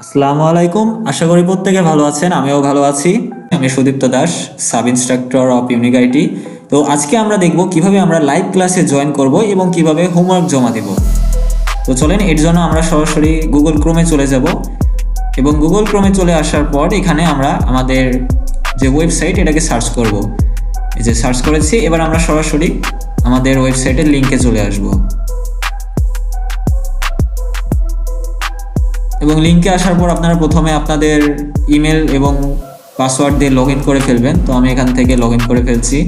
আসসালামু আলাইকুম। আশা করি প্রত্যেকে ভালো আছেন, আমিও ভালো আছি। আমি Sudipta Das, sub instructor of unique IT. তো আজকে আমরা দেখব কিভাবে আমরা লাইভ ক্লাসে জয়েন করব এবং কিভাবে হোমওয়ার্ক জমা দেব। তো চলেন, এর জন্য আমরা সরাসরি গুগল ক্রোমে চলে যাব এবং গুগল ক্রোমে চলে আসার পর এখানে আমরা আমাদের যে ওয়েবসাইট এটাকে সার্চ করব। এই যে সার্চ করেছি, এবার আমরা সরাসরি আমাদের ওয়েবসাইটের লিঙ্কে চলে আসব এবং লিঙ্কে আসার পর আপনারা প্রথমে আপনাদের ইমেল এবং পাসওয়ার্ড দিয়ে লগ ইন করে ফেলবেন। তো আমি এখান থেকে লগ ইন করে ফেলছি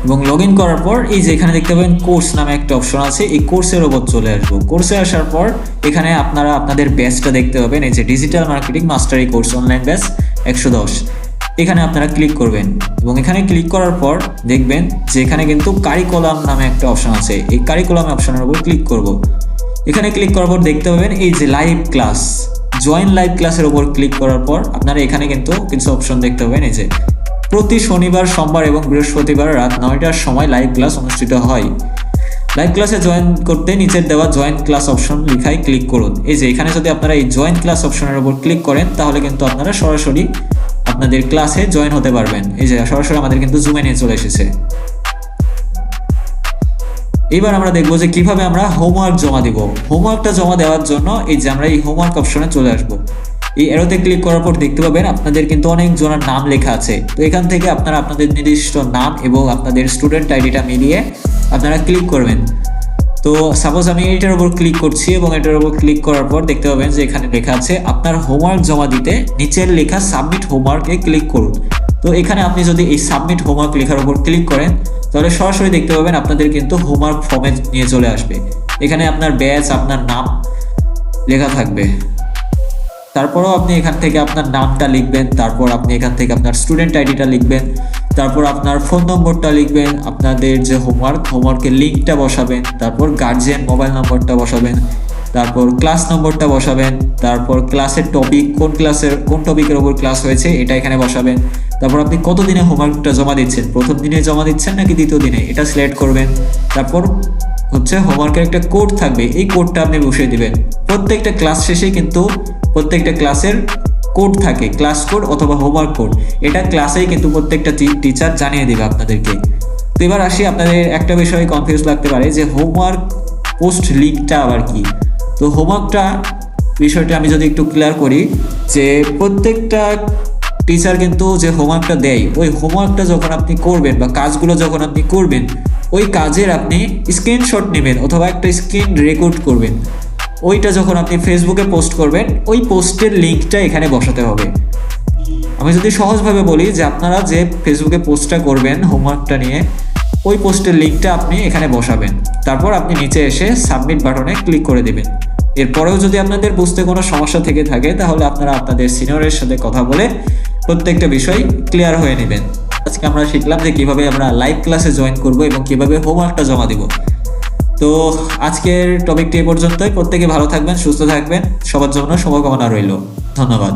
এবং লগ ইন করার পর এই যে এখানে দেখতে পাবেন কোর্স নামে একটা অপশন আছে, এই কোর্সের ওপর চলে আসবো। কোর্সে আসার পর এখানে আপনারা আপনাদের ব্যাচটা দেখতে পাবেন, এই যে digital marketing mastery course online batch 110, এখানে আপনারা ক্লিক করবেন এবং এখানে ক্লিক করার পর দেখবেন যে এখানে কিন্তু কারিকুলাম নামে একটা অপশন আছে, এই কারিকুলাম অপশনের উপর ক্লিক করব। এখানে ক্লিক করার পর দেখতে পাবেন এই যে লাইভ ক্লাস, জয়েন লাইভ ক্লাসের উপর ক্লিক করার পর আপনারা এখানে কিন্তু কিছু অপশন দেখতে পাবেন। এই যে প্রতি শনিবার, সোমবার এবং বৃহস্পতিবার রাত 9টার সময় লাইভ ক্লাস অনুষ্ঠিত হয়। লাইভ ক্লাসে জয়েন করতে নিচের দেওয়া জয়েন ক্লাস অপশন লেখায় ক্লিক করুন। এই যে এখানে যদি আপনারা এই জয়েন ক্লাস অপশনের উপর ক্লিক করেন তাহলে কিন্তু আপনারা সরাসরি আপনাদের ক্লাসে জয়েন হতে পারবেন। এই যে সরাসরি আমাদের কিন্তু জুমে নিয়ে চলে এসেছে। এবার আমরা দেখবো যে কিভাবে আমরা হোমওয়ার্ক জমা দিব। হোমওয়ার্কটা জমা দেওয়ার জন্য এই যে আমরা এই হোমওয়ার্ক অপশনে চলে আসব। এই অ্যারোতে ক্লিক করার পর দেখতে পাবেন আপনাদের কিন্তু অনেক জনের নাম লেখা আছে। তো এখান থেকে আপনারা আপনাদের নির্দিষ্ট নাম এবং আপনাদের স্টুডেন্ট আইডিটা মিলিয়ে আপনারা ক্লিক করবেন। তো সাপোজ আমি এটার উপর ক্লিক করছি এবং এটার উপর ক্লিক করার পর দেখতে পাবেন যে এখানে লেখা আছে আপনার হোমওয়ার্ক জমা দিতে নিচের লেখা সাবমিট হোমওয়ার্কে ক্লিক করুন। তো এখানে আপনি যদি এই সাবমিট হোমওয়ার্ক লেখার উপর ক্লিক করেন তাহলে সরাসরি দেখতে পাবেন আপনাদের কিন্তু হোমওয়ার্ক ফর্মে নিয়ে চলে আসবে। এখানে আপনার ব্যাচ, আপনার নাম লেখা থাকবে। তারপরও আপনি এখান থেকে আপনার নামটা লিখবেন, তারপর আপনি এখান থেকে আপনার স্টুডেন্ট আইডিটা লিখবেন, তারপর আপনার ফোন নম্বরটা লিখবেন, আপনাদের যে হোমওয়ার্কের লিঙ্কটা বসাবেন, তারপর গার্জিয়ান মোবাইল নম্বরটা বসাবেন, তারপর ক্লাস নম্বরটা বসাবেন, তারপর ক্লাসের টপিক, কোন টপিকের ওপর ক্লাস হয়েছে এটা এখানে বসাবেন। তারপর আপনি কত দিনে হোমওয়ার্কটা জমা দিচ্ছেন, প্রথম দিনে জমা দিচ্ছেন নাকি দ্বিতীয় দিনে, এটা সিলেক্ট করবেন। তারপর হচ্ছে হোমওয়ার্কের একটা কোড থাকবে, এই কোডটা আপনি বসিয়ে দিবেন। প্রত্যেকটা ক্লাস শেষে কিন্তু প্রত্যেকটা ক্লাসের কোড থাকে, ক্লাস কোড অথবা হোমওয়ার্ক কোড, এটা ক্লাসেই কিন্তু প্রত্যেকটা টিচার জানিয়ে দেবে আপনাদেরকে। তো এবার আসি, আপনাদের একটা বিষয়ে কনফিউজ লাগতে পারে যে হোমওয়ার্ক পোস্ট লিঙ্কটা আবার কি। তো হোমওয়ার্কটা বিষয়টা আমি যদি একটু ক্লিয়ার করি, যে প্রত্যেকটা টিচার কিন্তু যে হোমওয়ার্কটা দেয়, ওই হোমওয়ার্কটা যখন আপনি করবেন বা কাজগুলো যখন আপনি করবেন, ওই কাজের আপনি স্ক্রিনশট নেবেন অথবা একটা স্ক্রিন রেকর্ড করবেন। ওইটা যখন আপনি ফেসবুকে পোস্ট করবেন, ওই পোস্টের লিঙ্কটা এখানে বসাতে হবে। আমি যদি সহজভাবে বলি যে আপনারা যে ফেসবুকে পোস্টটা করবেন হোমওয়ার্কটা নিয়ে, ওই পোস্টের লিঙ্কটা আপনি এখানে বসাবেন। তারপর আপনি নিচে এসে সাবমিট বাটনে ক্লিক করে দেবেন। এরপরেও যদি আপনাদের বুঝতে কোনো সমস্যা থেকে থাকে তাহলে আপনারা আপনাদের সিনিয়রের সাথে কথা বলে প্রত্যেকটা বিষয় ক্লিয়ার হয়ে নেবেন। আজকে আমরা শিখলাম যে কিভাবে আমরা লাইভ ক্লাসে জয়েন করব এবং কিভাবে হোমওয়ার্কটা জমা দিব। তো আজকের টপিকটি এ পর্যন্তই। প্রত্যেকে ভালো থাকবেন, সুস্থ থাকবেন, সবার জন্য শুভকামনা রইল। ধন্যবাদ।